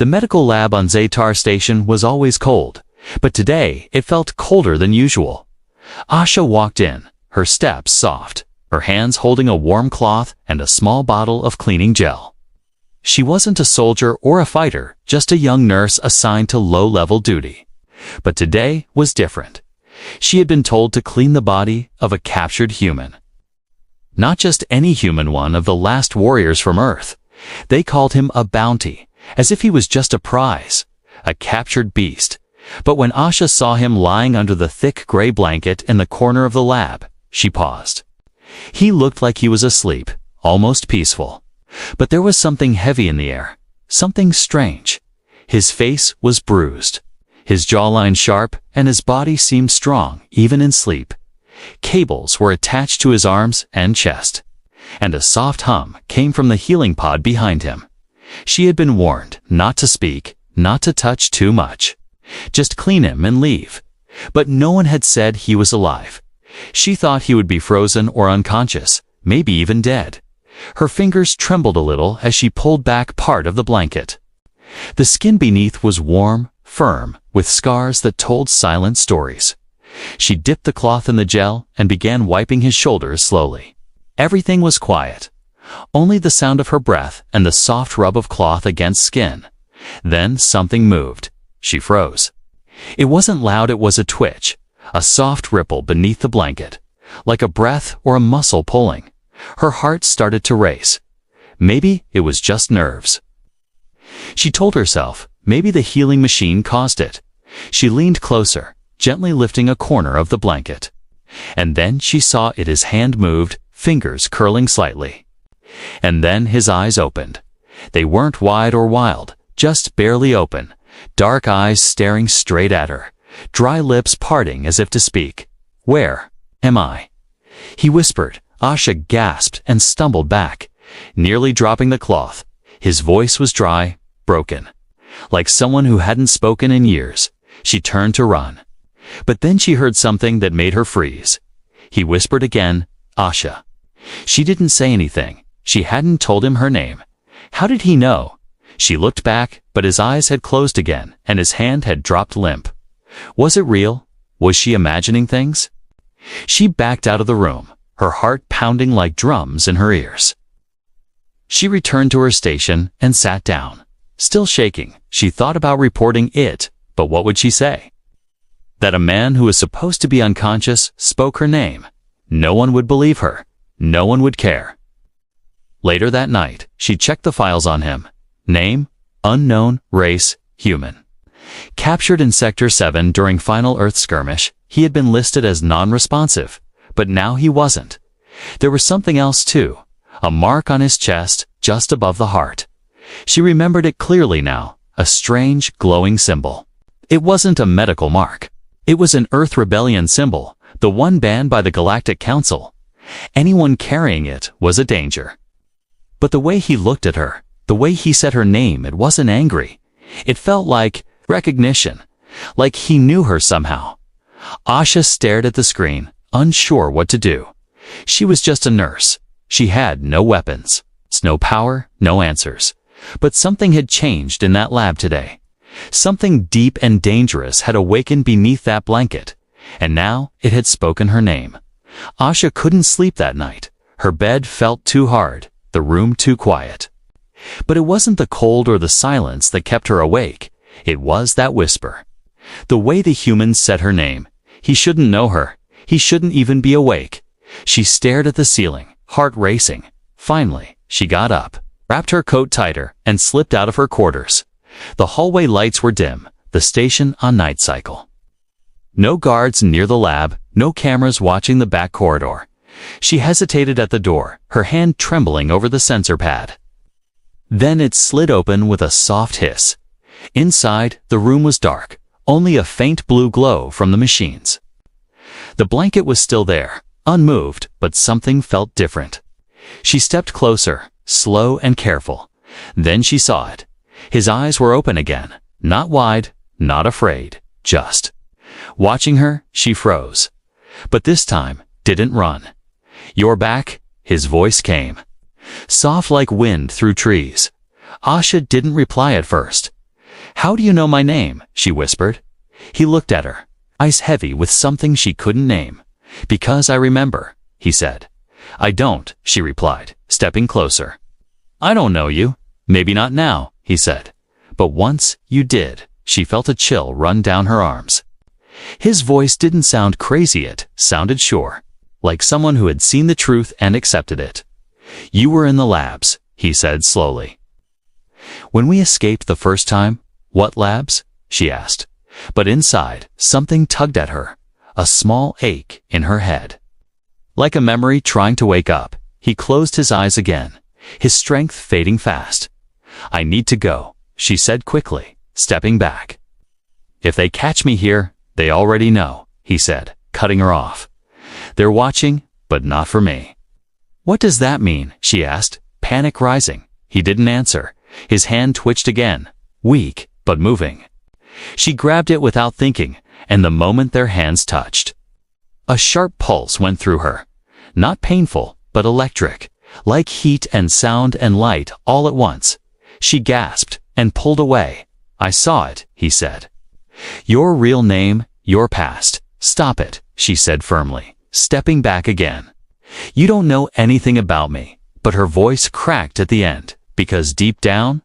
The medical lab on Zatar Station was always cold, but today it felt colder than usual. Asha walked in, her steps soft, her hands holding a warm cloth and a small bottle of cleaning gel. She wasn't a soldier or a fighter, just a young nurse assigned to low-level duty. But today was different. She had been told to clean the body of a captured human. Not just any human one of the last warriors from Earth. They called him a bounty, as if he was just a prize, a captured beast. But when Asha saw him lying under the thick gray blanket in the corner of the lab, she paused. He looked like he was asleep, almost peaceful. But there was something heavy in the air, something strange. His face was bruised, his jawline sharp, and his body seemed strong, even in sleep. Cables were attached to his arms and chest, and a soft hum came from the healing pod behind him. She had been warned not to speak, not to touch too much. Just clean him and leave. But no one had said he was alive. She thought he would be frozen or unconscious, maybe even dead. Her fingers trembled a little as she pulled back part of the blanket. The skin beneath was warm, firm, with scars that told silent stories. She dipped the cloth in the gel and began wiping his shoulders slowly. Everything was quiet. Only the sound of her breath and the soft rub of cloth against skin. Then something moved. She froze. It wasn't loud, it was a twitch, a soft ripple beneath the blanket, like a breath or a muscle pulling. Her heart started to race. Maybe it was just nerves. She told herself, maybe the healing machine caused it. She leaned closer, gently lifting a corner of the blanket. And then she saw it. His hand moved, fingers curling slightly. And then his eyes opened. They weren't wide or wild, just barely open, dark eyes staring straight at her, dry lips parting as if to speak. "Where am I?" he whispered. Asha gasped and stumbled back, nearly dropping the cloth. His voice was dry, broken, like someone who hadn't spoken in years. She turned to run. But then she heard something that made her freeze. He whispered again, "Asha." She didn't say anything. She hadn't told him her name. How did he know? She looked back, but his eyes had closed again, and his hand had dropped limp. Was it real? Was she imagining things? She backed out of the room, her heart pounding like drums in her ears. She returned to her station and sat down. Still shaking, she thought about reporting it, but what would she say? That a man who was supposed to be unconscious spoke her name. No one would believe her. No one would care. Later that night, she checked the files on him. Name, unknown, race, human. Captured in Sector 7 during final Earth skirmish, he had been listed as non-responsive, but now he wasn't. There was something else too, a mark on his chest, just above the heart. She remembered it clearly now, a strange, glowing symbol. It wasn't a medical mark. It was an Earth Rebellion symbol, the one banned by the Galactic Council. Anyone carrying it was a danger. But the way he looked at her, the way he said her name, it wasn't angry. It felt like recognition, like he knew her somehow. Asha stared at the screen, unsure what to do. She was just a nurse. She had no weapons, no power, no answers. But something had changed in that lab today. Something deep and dangerous had awakened beneath that blanket, and now it had spoken her name. Asha couldn't sleep that night. Her bed felt too hard, the room too quiet. But it wasn't the cold or the silence that kept her awake. It was that whisper. The way the human said her name. He shouldn't know her. He shouldn't even be awake. She stared at the ceiling, heart racing. Finally, she got up, wrapped her coat tighter, and slipped out of her quarters. The hallway lights were dim, the station on night cycle. No guards near the lab, no cameras watching the back corridor. She hesitated at the door, her hand trembling over the sensor pad. Then it slid open with a soft hiss. Inside, the room was dark, only a faint blue glow from the machines. The blanket was still there, unmoved, but something felt different. She stepped closer, slow and careful. Then she saw it. His eyes were open again, not wide, not afraid, just. Watching her, she froze. But this time, didn't run. "You're back," his voice came. Soft like wind through trees. Asha didn't reply at first. How do you know my name? She whispered. He looked at her, eyes heavy with something she couldn't name. Because I remember, he said. I don't, she replied, stepping closer. I don't know you. Maybe not now, he said. But once you did. She felt a chill run down her arms. His voice didn't sound crazy, it sounded sure, like someone who had seen the truth and accepted it. You were in the labs, he said slowly. When we escaped the first time, what labs? She asked. But inside, something tugged at her, a small ache in her head. Like a memory trying to wake up, he closed his eyes again, his strength fading fast. I need to go, she said quickly, stepping back. If they catch me here, they already know, he said, cutting her off. They're watching, but not for me. What does that mean? She asked, panic rising. He didn't answer. His hand twitched again, weak, but moving. She grabbed it without thinking, and the moment their hands touched, a sharp pulse went through her. Not painful, but electric, like heat and sound and light all at once. She gasped and pulled away. I saw it, he said. Your real name, your past. Stop it, she said firmly, stepping back again. You don't know anything about me. But her voice cracked at the end, because deep down,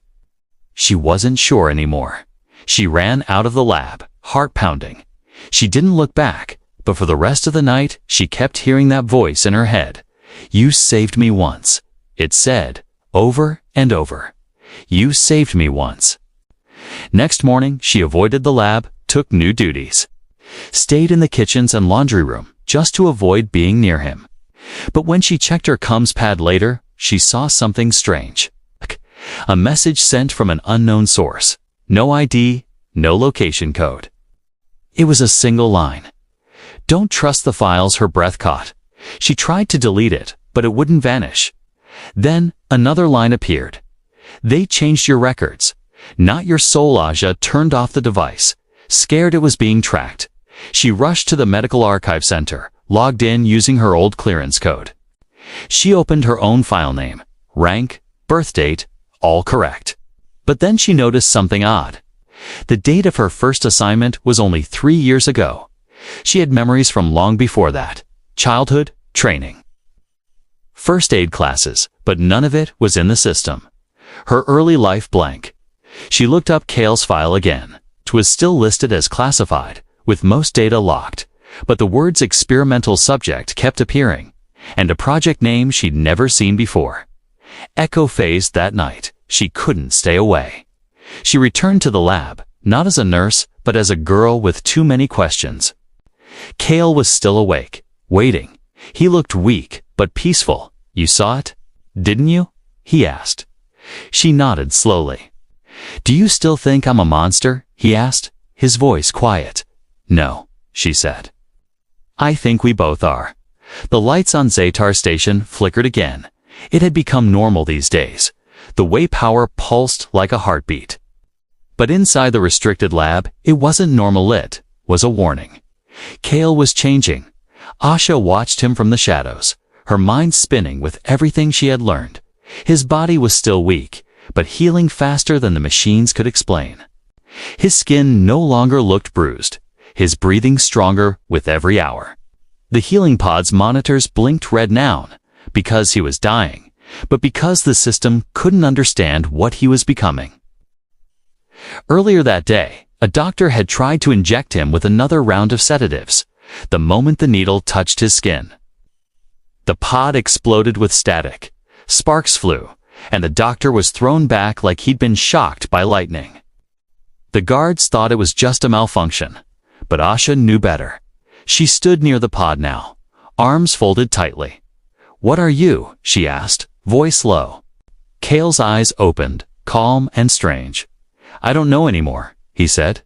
she wasn't sure anymore. She ran out of the lab, heart pounding. She didn't look back, but for the rest of the night, she kept hearing that voice in her head. You saved me once, it said, over and over. You saved me once. Next morning, she avoided the lab, took new duties. Stayed in the kitchens and laundry room, just to avoid being near him. But when she checked her comms pad later, she saw something strange. A message sent from an unknown source. No ID, no location code. It was a single line. Don't trust the files. Her breath caught. She tried to delete it, but it wouldn't vanish. Then another line appeared. They changed your records. Not your soul. Aja turned off the device, scared it was being tracked. She rushed to the medical archive center, logged in using her old clearance code. She opened her own file name, rank, birth date, all correct. But then she noticed something odd. The date of her first assignment was only 3 years ago. She had memories from long before that. Childhood, training, first aid classes, but none of it was in the system. Her early life blank. She looked up Kale's file again. It was still listed as classified, with most data locked, but the words experimental subject kept appearing, and a project name she'd never seen before. Echo phased that night. She couldn't stay away. She returned to the lab, not as a nurse, but as a girl with too many questions. Kale was still awake, waiting. He looked weak, but peaceful. You saw it, didn't you? He asked. She nodded slowly. Do you still think I'm a monster? He asked, his voice quiet. No, she said. I think we both are. The lights on Zetar station flickered again. It had become normal these days. The way power pulsed like a heartbeat. But inside the restricted lab, it wasn't normal. It was a warning. Kale was changing. Asha watched him from the shadows, her mind spinning with everything she had learned. His body was still weak, but healing faster than the machines could explain. His skin no longer looked bruised, his breathing stronger with every hour. The healing pod's monitors blinked red now, because he was dying, but because the system couldn't understand what he was becoming. Earlier that day, a doctor had tried to inject him with another round of sedatives. The moment the needle touched his skin, the pod exploded with static. Sparks flew, and the doctor was thrown back like he'd been shocked by lightning. The guards thought it was just a malfunction, but Asha knew better. She stood near the pod now, arms folded tightly. What are you? She asked, voice low. Kale's eyes opened, calm and strange. I don't know anymore, he said.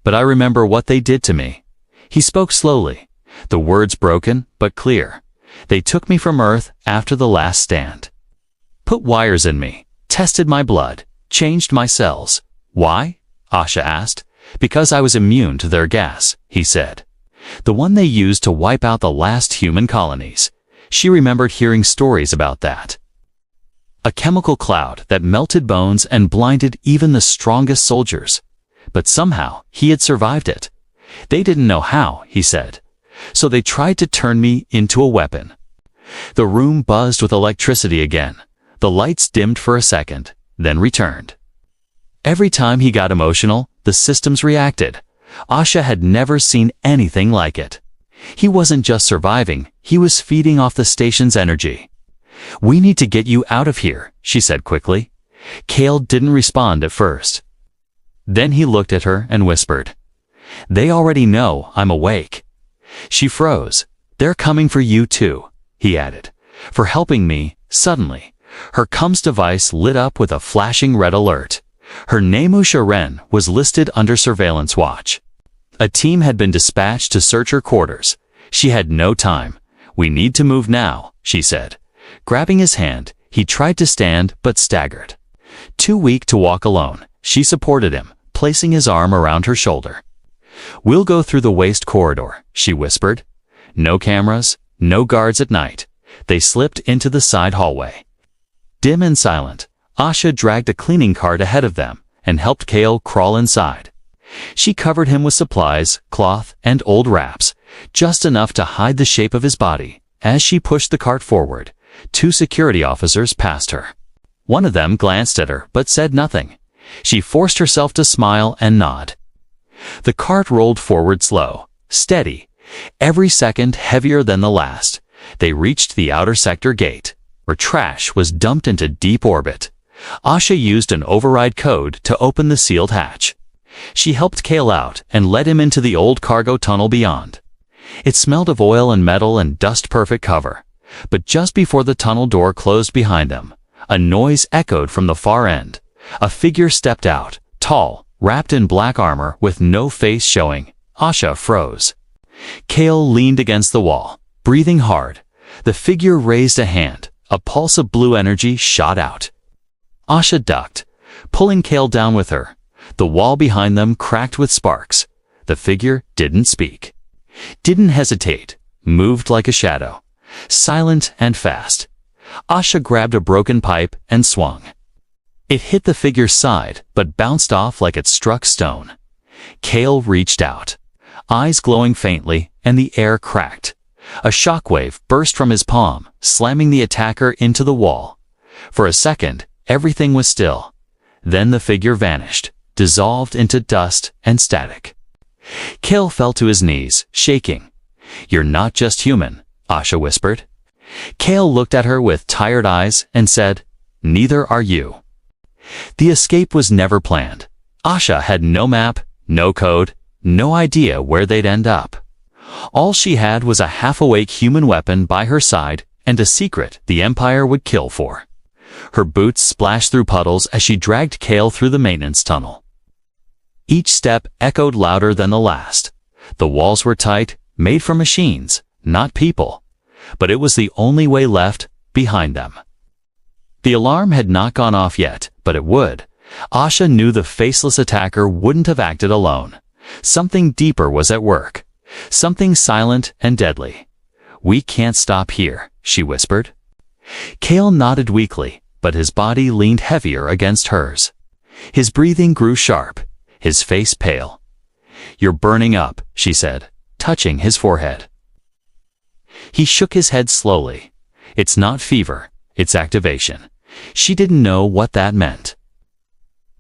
But I remember what they did to me. He spoke slowly, the words broken but clear. They took me from Earth after the last stand. Put wires in me, tested my blood, changed my cells. Why? Asha asked. Because I was immune to their gas, he said. The one they used to wipe out the last human colonies. She remembered hearing stories about that. A chemical cloud that melted bones and blinded even the strongest soldiers. but somehow he had survived it. They didn't know how, he said. So they tried to turn me into a weapon. The room buzzed with electricity again. The lights dimmed for a second, then returned. Every time he got emotional, the systems reacted. Asha had never seen anything like it. He wasn't just surviving, he was feeding off the station's energy. "We need to get you out of here," she said quickly. Kale didn't respond at first. Then he looked at her and whispered, "They already know I'm awake." She froze. "They're coming for you too," he added. "For helping me." Suddenly, her comms device lit up with a flashing red alert. Her Nemusha Ren was listed under surveillance watch. A team had been dispatched to search her quarters. She had no time. "We need to move now," she said. Grabbing his hand, he tried to stand but staggered. Too weak to walk alone, she supported him, placing his arm around her shoulder. "We'll go through the waste corridor," she whispered. No cameras, no guards at night. They slipped into the side hallway. Dim and silent, Asha dragged a cleaning cart ahead of them and helped Kale crawl inside. She covered him with supplies, cloth, and old wraps, just enough to hide the shape of his body. As she pushed the cart forward, 2 security officers passed her. One of them glanced at her but said nothing. She forced herself to smile and nod. The cart rolled forward slow, steady, every second heavier than the last. They reached the outer sector gate, where trash was dumped into deep orbit. Asha used an override code to open the sealed hatch. She helped Kale out and led him into the old cargo tunnel beyond. It smelled of oil and metal and dust-perfect cover. But just before the tunnel door closed behind them, a noise echoed from the far end. A figure stepped out, tall, wrapped in black armor with no face showing. Asha froze. Kale leaned against the wall, breathing hard. The figure raised a hand. A pulse of blue energy shot out. Asha ducked, pulling Kale down with her. The wall behind them cracked with sparks. The figure didn't speak. Didn't hesitate, moved like a shadow. Silent and fast. Asha grabbed a broken pipe and swung. It hit the figure's side, but bounced off like it struck stone. Kale reached out, eyes glowing faintly, and the air cracked. A shockwave burst from his palm, slamming the attacker into the wall. For a second, everything was still. Then the figure vanished, dissolved into dust and static. Kale fell to his knees, shaking. "You're not just human," Asha whispered. Kale looked at her with tired eyes and said, "Neither are you." The escape was never planned. Asha had no map, no code, no idea where they'd end up. All she had was a half-awake human weapon by her side and a secret the Empire would kill for. Her boots splashed through puddles as she dragged Kale through the maintenance tunnel. Each step echoed louder than the last. The walls were tight, made from machines, not people. But it was the only way left behind them. The alarm had not gone off yet, but it would. Asha knew the faceless attacker wouldn't have acted alone. Something deeper was at work. Something silent and deadly. "We can't stop here," she whispered. Kale nodded weakly, but his body leaned heavier against hers. His breathing grew sharp, his face pale. "You're burning up," she said, touching his forehead. He shook his head slowly. "It's not fever, it's activation." She didn't know what that meant.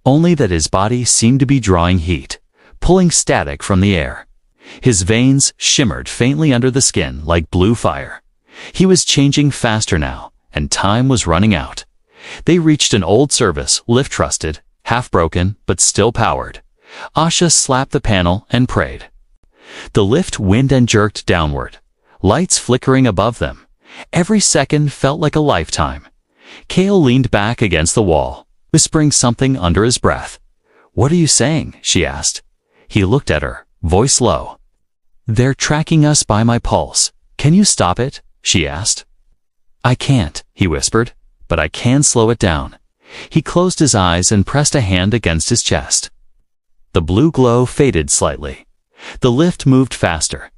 Only that his body seemed to be drawing heat, pulling static from the air. His veins shimmered faintly under the skin like blue fire. He was changing faster now, and time was running out. They reached an old service lift trusted, half-broken, but still powered. Asha slapped the panel and prayed. The lift whined and jerked downward, lights flickering above them. Every second felt like a lifetime. Kale leaned back against the wall, whispering something under his breath. "What are you saying?" she asked. He looked at her, voice low. "They're tracking us by my pulse. Can you stop it?" she asked. "I can't," he whispered, "but I can slow it down." He closed his eyes and pressed a hand against his chest. The blue glow faded slightly. The lift moved faster.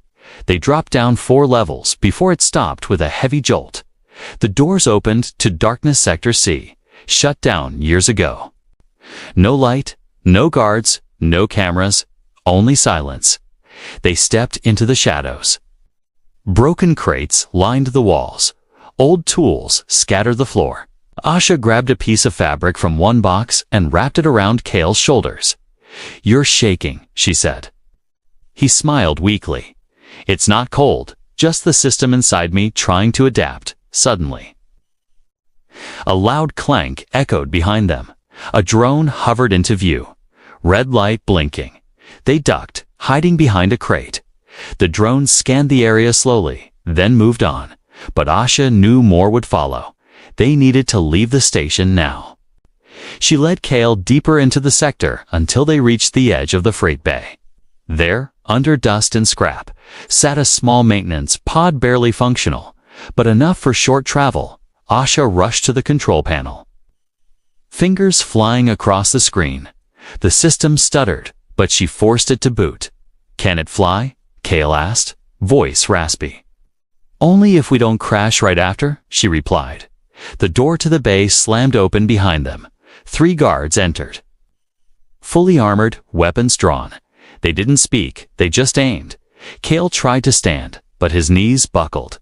They dropped down 4 levels before it stopped with a heavy jolt. The doors opened to Darkness Sector C, shut down years ago. No light, no guards, No cameras, only silence. They stepped into the shadows. Broken crates lined the walls. Old tools scattered the floor. Asha grabbed a piece of fabric from one box and wrapped it around Kale's shoulders. "You're shaking," she said. He smiled weakly. "It's not cold, just the system inside me trying to adapt." Suddenly, a loud clank echoed behind them. A drone hovered into view. Red light blinking. They ducked, hiding behind a crate. The drone scanned the area slowly, then moved on. But Asha knew more would follow. They needed to leave the station now. She led Kale deeper into the sector until they reached the edge of the freight bay. There, under dust and scrap, sat a small maintenance pod, barely functional, but enough for short travel. Asha rushed to the control panel. Fingers flying across the screen. The system stuttered, but she forced it to boot. "Can it fly?" Kale asked, voice raspy. "Only if we don't crash right after," she replied. The door to the bay slammed open behind them. 3 guards entered. Fully armored, weapons drawn. They didn't speak, they just aimed. Kale tried to stand, but his knees buckled.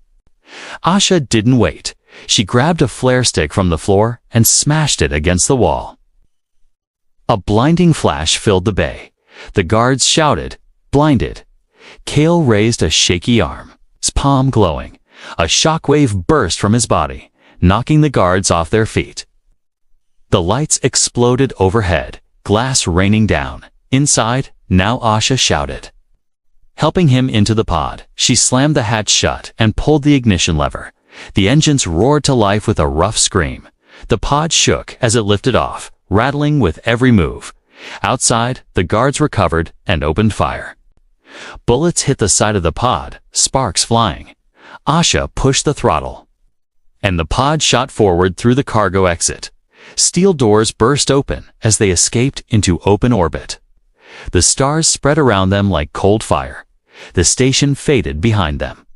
Asha didn't wait. She grabbed a flare stick from the floor and smashed it against the wall. A blinding flash filled the bay. The guards shouted, blinded. Kale raised a shaky arm, his palm glowing. A shockwave burst from his body, knocking the guards off their feet. The lights exploded overhead, glass raining down. Inside, now Asha shouted. Helping him into the pod, she slammed the hatch shut and pulled the ignition lever. The engines roared to life with a rough scream. The pod shook as it lifted off, rattling with every move. Outside, the guards recovered and opened fire. Bullets hit the side of the pod, sparks flying. Asha pushed the throttle, and the pod shot forward through the cargo exit. Steel doors burst open as they escaped into open orbit. The stars spread around them like cold fire. The station faded behind them.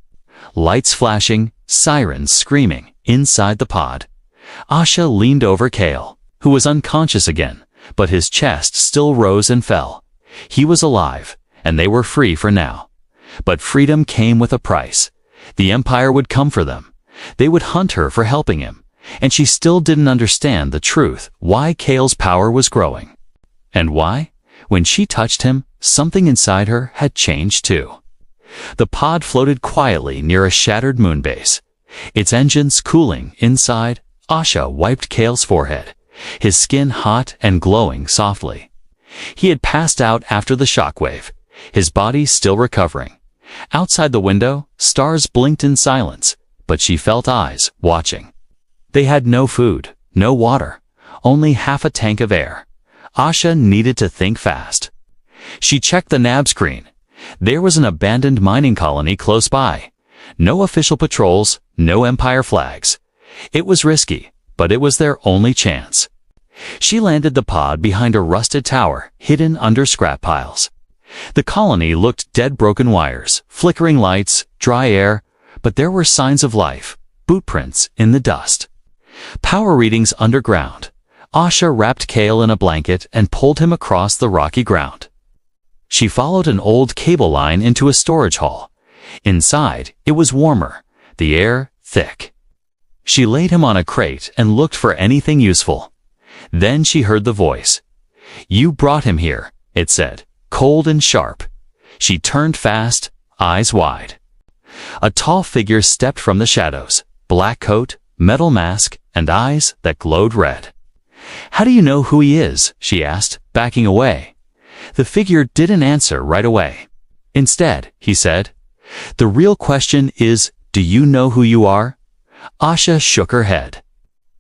Lights flashing, sirens screaming inside the pod. Asha leaned over Kale, who was unconscious again, but his chest still rose and fell. He was alive, and they were free for now. But freedom came with a price. The Empire would come for them. They would hunt her for helping him, and she still didn't understand the truth, why Kale's power was growing. And why? When she touched him, something inside her had changed too. The pod floated quietly near a shattered moonbase. Its engines cooling inside, Asha wiped Kale's forehead, his skin hot and glowing softly. He had passed out after the shockwave, his body still recovering. Outside the window, stars blinked in silence, but she felt eyes watching. They had no food, no water, only half a tank of air. Asha needed to think fast. She checked the nav screen. There was an abandoned mining colony close by. No official patrols, no Empire flags. It was risky, but it was their only chance. She landed the pod behind a rusted tower, hidden under scrap piles. The colony looked dead, broken wires, flickering lights, dry air, but there were signs of life, boot prints in the dust. Power readings underground. Asha wrapped Kale in a blanket and pulled him across the rocky ground. She followed an old cable line into a storage hall. Inside, it was warmer, the air thick. She laid him on a crate and looked for anything useful. Then she heard the voice. "You brought him here," it said, cold and sharp. She turned fast, eyes wide. A tall figure stepped from the shadows, black coat, metal mask, and eyes that glowed red. "How do you know who he is?" she asked, backing away. The figure didn't answer right away. Instead, he said, "The real question is, do you know who you are?" Asha shook her head.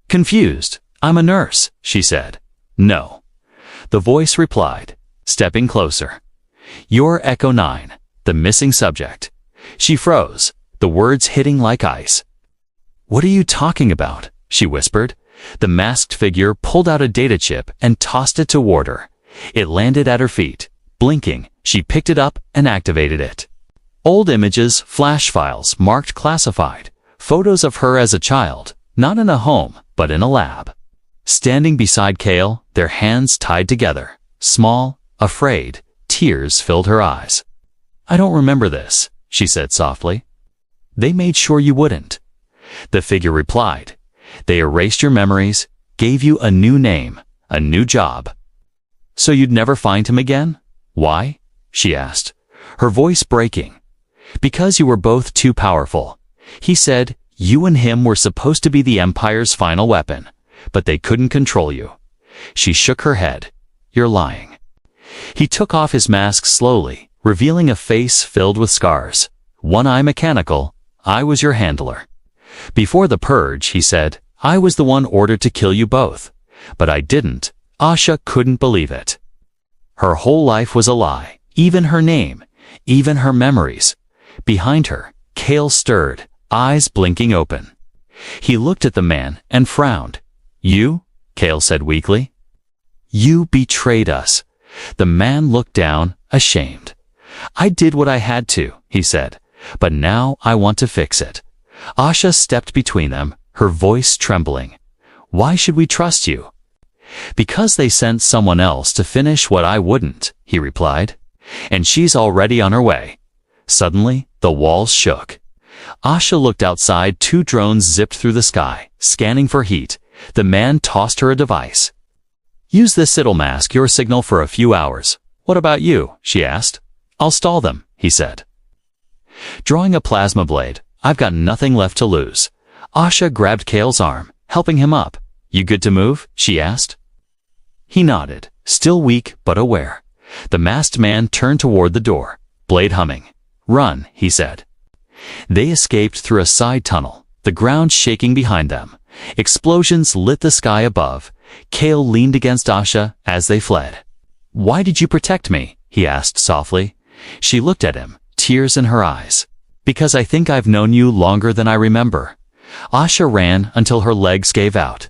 Confused, "I'm a nurse," she said. "No." The voice replied, stepping closer. "You're Echo 9, the missing subject." She froze, the words hitting like ice. "What are you talking about?" she whispered. The masked figure pulled out a data chip and tossed it toward her. It landed at her feet. Blinking, she picked it up and activated it. Old images, flash files marked classified, photos of her as a child, not in a home, but in a lab. Standing beside Kale, their hands tied together, small, afraid. Tears filled her eyes. "I don't remember this," she said softly. "They made sure you wouldn't." The figure replied, "They erased your memories, gave you a new name, a new job." "So you'd never find him again?" "Why?" she asked, her voice breaking. "Because you were both too powerful. He said you and him were supposed to be the Empire's final weapon, but they couldn't control you." She shook her head. "You're lying." He took off his mask slowly, revealing a face filled with scars. "One eye mechanical. I was your handler. Before the purge," he said, "I was the one ordered to kill you both. But I didn't." Asha couldn't believe it. Her whole life was a lie, even her name, even her memories. Behind her, Kale stirred, eyes blinking open. He looked at the man and frowned. "You?" Kale said weakly. "You betrayed us." The man looked down, ashamed. "I did what I had to," he said, "but now I want to fix it." Asha stepped between them, her voice trembling. "Why should we trust you?" "Because they sent someone else to finish what I wouldn't," he replied. "And she's already on her way." Suddenly, the walls shook. Asha looked outside. 2 drones zipped through the sky, scanning for heat. The man tossed her a device. "Use this Citadel mask, your signal for a few hours." "What about you?" she asked. "I'll stall them," he said. Drawing a plasma blade, "I've got nothing left to lose." Asha grabbed Kale's arm, helping him up. "You good to move?" she asked. He nodded, still weak but aware. The masked man turned toward the door, blade humming. "Run," he said. They escaped through a side tunnel, the ground shaking behind them. Explosions lit the sky above. Kale leaned against Asha as they fled. "Why did you protect me?" he asked softly. She looked at him, tears in her eyes. "Because I think I've known you longer than I remember." Asha ran until her legs gave out.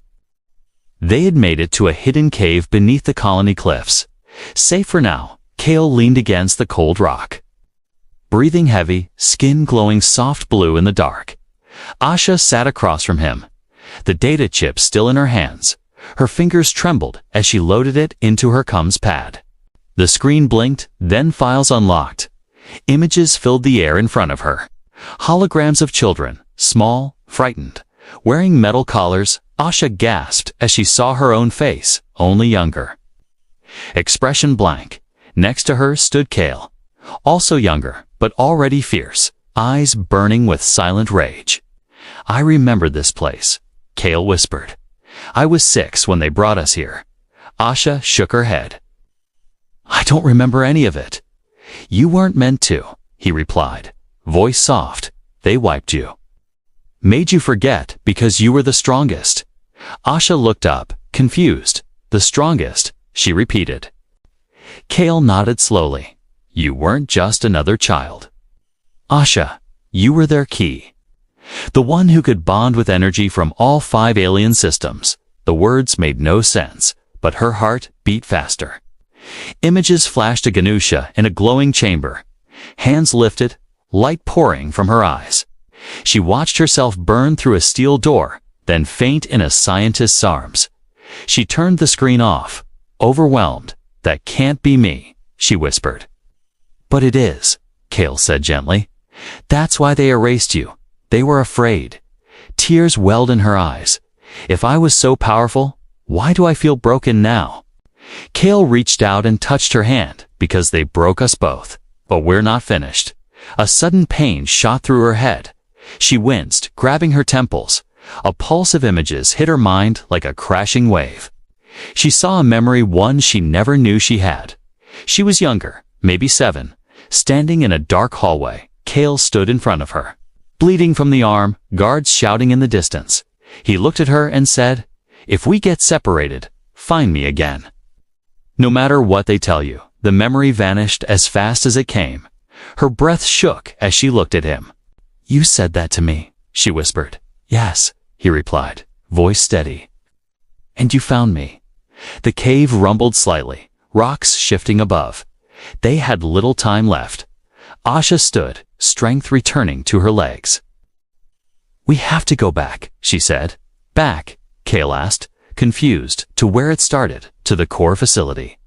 They had made it to a hidden cave beneath the colony cliffs. Safe for now, Kale leaned against the cold rock, breathing heavy, skin glowing soft blue in the dark. Asha sat across from him, the data chip still in her hands. Her fingers trembled as she loaded it into her comms pad. The screen blinked, then files unlocked. Images filled the air in front of her. Holograms of children, small, frightened, wearing metal collars. Asha gasped as she saw her own face, only younger. Expression blank. Next to her stood Kale, also younger, but already fierce, eyes burning with silent rage. "I remember this place," Kale whispered. "I was 6 when they brought us here." Asha shook her head. "I don't remember any of it." "You weren't meant to," he replied, voice soft. "They wiped you. Made you forget because you were the strongest." Asha looked up, confused. "The strongest," she repeated. Kale nodded slowly. "You weren't just another child. Asha, you were their key. The one who could bond with energy from all 5 alien systems." The words made no sense, but her heart beat faster. Images flashed to Ganusha in a glowing chamber. Hands lifted, light pouring from her eyes. She watched herself burn through a steel door, then faint in a scientist's arms. She turned the screen off, overwhelmed. "That can't be me," she whispered. "But it is," Kale said gently. "That's why they erased you. They were afraid." Tears welled in her eyes. "If I was so powerful, why do I feel broken now?" Kale reached out and touched her hand. "Because they broke us both. But we're not finished." A sudden pain shot through her head. She winced, grabbing her temples. A pulse of images hit her mind like a crashing wave. She saw a memory, one she never knew she had. She was younger, maybe 7, standing in a dark hallway. Kale stood in front of her, bleeding from the arm, guards shouting in the distance. He looked at her and said, "If we get separated, find me again." No matter what they tell you, the memory vanished as fast as it came. Her breath shook as she looked at him. "You said that to me," she whispered. "Yes," he replied, voice steady. "And you found me." The cave rumbled slightly, rocks shifting above. They had little time left. Asha stood, strength returning to her legs. "We have to go back," she said. "Back?" Kale asked, confused. "To where it started, to the core facility."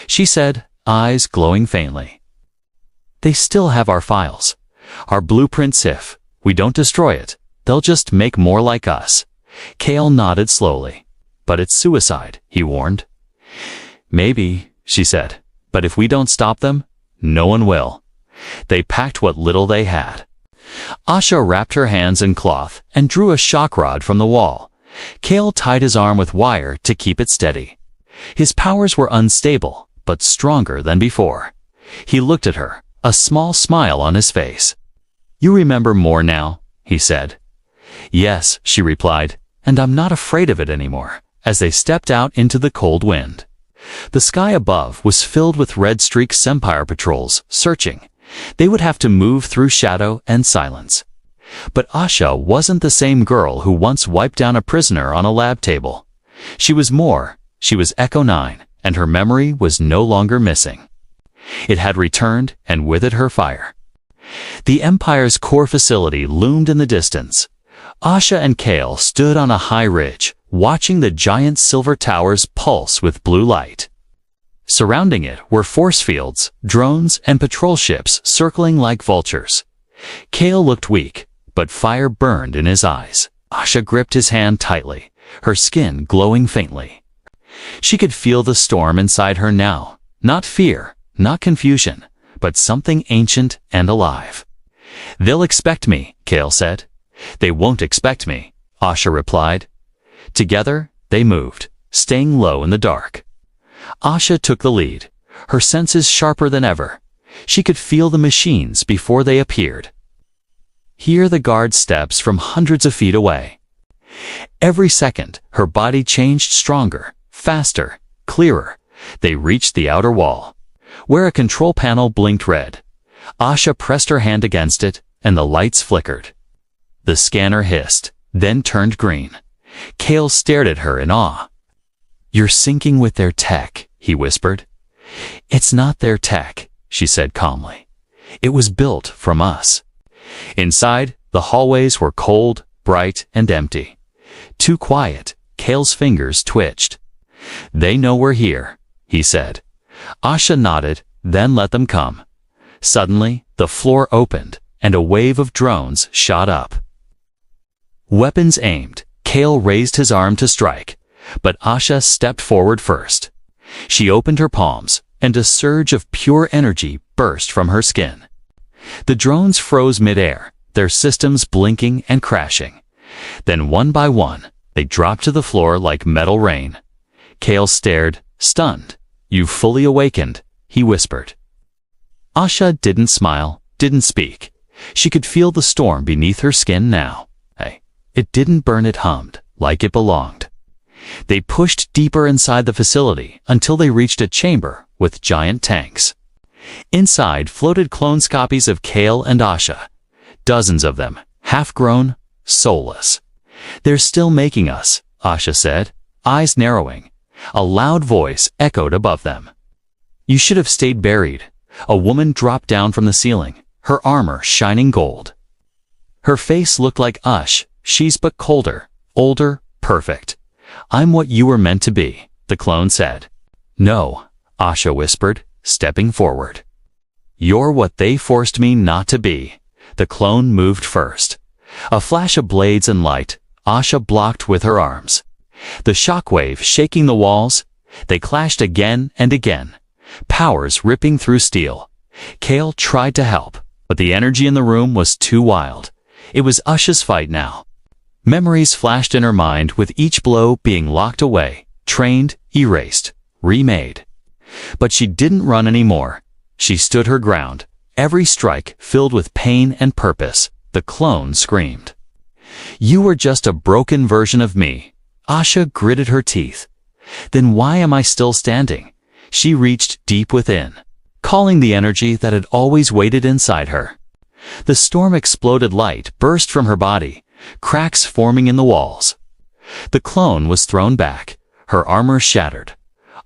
She said, eyes glowing faintly. They still have our files. Our blueprints. If we don't destroy it, they'll just make more like us. Kale nodded slowly. But it's suicide, he warned. Maybe, she said, but if we don't stop them, no one will. They packed what little they had. Asha wrapped her hands in cloth and drew a shock rod from the wall. Kale tied his arm with wire to keep it steady. His powers were unstable, but stronger than before. He looked at her, a small smile on his face. You remember more now, he said. Yes, she replied, and I'm not afraid of it anymore, as they stepped out into the cold wind. The sky above was filled with red streak Empire patrols, searching. They would have to move through shadow and silence. But Asha wasn't the same girl who once wiped down a prisoner on a lab table. She was more. She was Echo 9, and her memory was no longer missing. It had returned, and with it her fire. The Empire's core facility loomed in the distance. Asha and Kale stood on a high ridge, watching the giant silver towers pulse with blue light. Surrounding it were force fields, drones, and patrol ships circling like vultures. Kale looked weak, but fire burned in his eyes. Asha gripped his hand tightly, her skin glowing faintly. She could feel the storm inside her now, not fear, not confusion, but something ancient and alive. They'll expect me, Kale said. They won't expect me, Asha replied. Together, they moved, staying low in the dark. Asha took the lead, her senses sharper than ever. She could feel the machines before they appeared. Hear the guard steps from hundreds of feet away. Every second, her body changed stronger, faster, clearer. They reached the outer wall, where a control panel blinked red. Asha pressed her hand against it, and the lights flickered. The scanner hissed, then turned green. Kale stared at her in awe. You're syncing with their tech, he whispered. It's not their tech, she said calmly. It was built from us. Inside, the hallways were cold, bright, and empty. Too quiet, Kale's fingers twitched. They know we're here, he said. Asha nodded, then let them come. Suddenly, the floor opened, and a wave of drones shot up. Weapons aimed, Kale raised his arm to strike, but Asha stepped forward first. She opened her palms, and a surge of pure energy burst from her skin. The drones froze midair, their systems blinking and crashing. Then one by one, they dropped to the floor like metal rain. Kale stared, stunned. You've fully awakened, he whispered. Asha didn't smile, didn't speak. She could feel the storm beneath her skin now. It didn't burn, it hummed, like it belonged. They pushed deeper inside the facility until they reached a chamber with giant tanks. Inside floated clones copies of Kale and Asha. Dozens of them, half-grown, soulless. They're still making us, Asha said, eyes narrowing. A loud voice echoed above them. You should have stayed buried. A woman dropped down from the ceiling, her armor shining gold. Her face looked like Ush. She's but colder, older, perfect. I'm what you were meant to be, the clone said. No, Asha whispered, stepping forward. You're what they forced me not to be. The clone moved first. A flash of blades and light, Asha blocked with her arms. The shockwave shaking the walls, they clashed again and again, powers ripping through steel. Kale tried to help, but the energy in the room was too wild. It was Asha's fight now. Memories flashed in her mind with each blow being locked away, trained, erased, remade. But she didn't run anymore. She stood her ground, every strike filled with pain and purpose. The clone screamed. You were just a broken version of me. Asha gritted her teeth. Then why am I still standing? She reached deep within, calling the energy that had always waited inside her. The storm exploded, light burst from her body, cracks forming in the walls. The clone was thrown back, her armor shattered.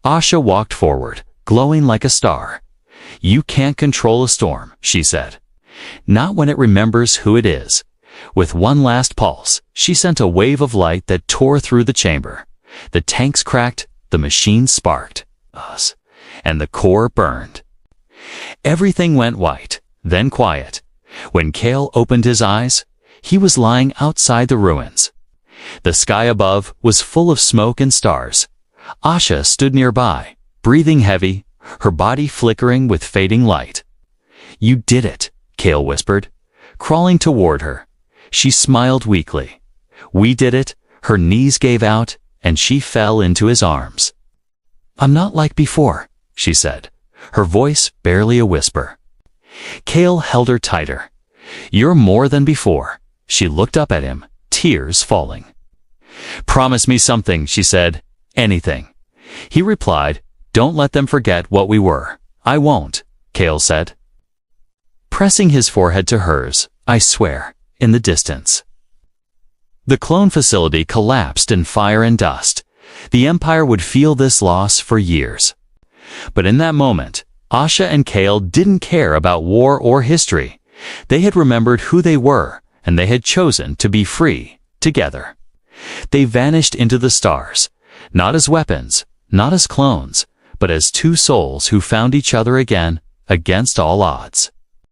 Asha walked forward, glowing like a star. You can't control a storm, she said. Not when it remembers who it is. With one last pulse, she sent a wave of light that tore through the chamber. The tanks cracked, the machines sparked. Us. and the core burned. Everything went white, then quiet. When Kale opened his eyes, he was lying outside the ruins. The sky above was full of smoke and stars. Asha stood nearby, breathing heavy, her body flickering with fading light. "You did it," Kale whispered, crawling toward her. She smiled weakly. "We did it." Her knees gave out, and she fell into his arms. "I'm not like before," she said, her voice barely a whisper. Kale held her tighter. "You're more than before." She looked up at him, tears falling. "Promise me something," she said. "Anything." He replied, "Don't let them forget what we were." "I won't," Kale said, pressing his forehead to hers. "I swear." In the distance, the clone facility collapsed in fire and dust. The Empire would feel this loss for years. But in that moment, Asha and Kale didn't care about war or history. They had remembered who they were, and they had chosen to be free, together. They vanished into the stars, not as weapons, not as clones, but as two souls who found each other again, against all odds.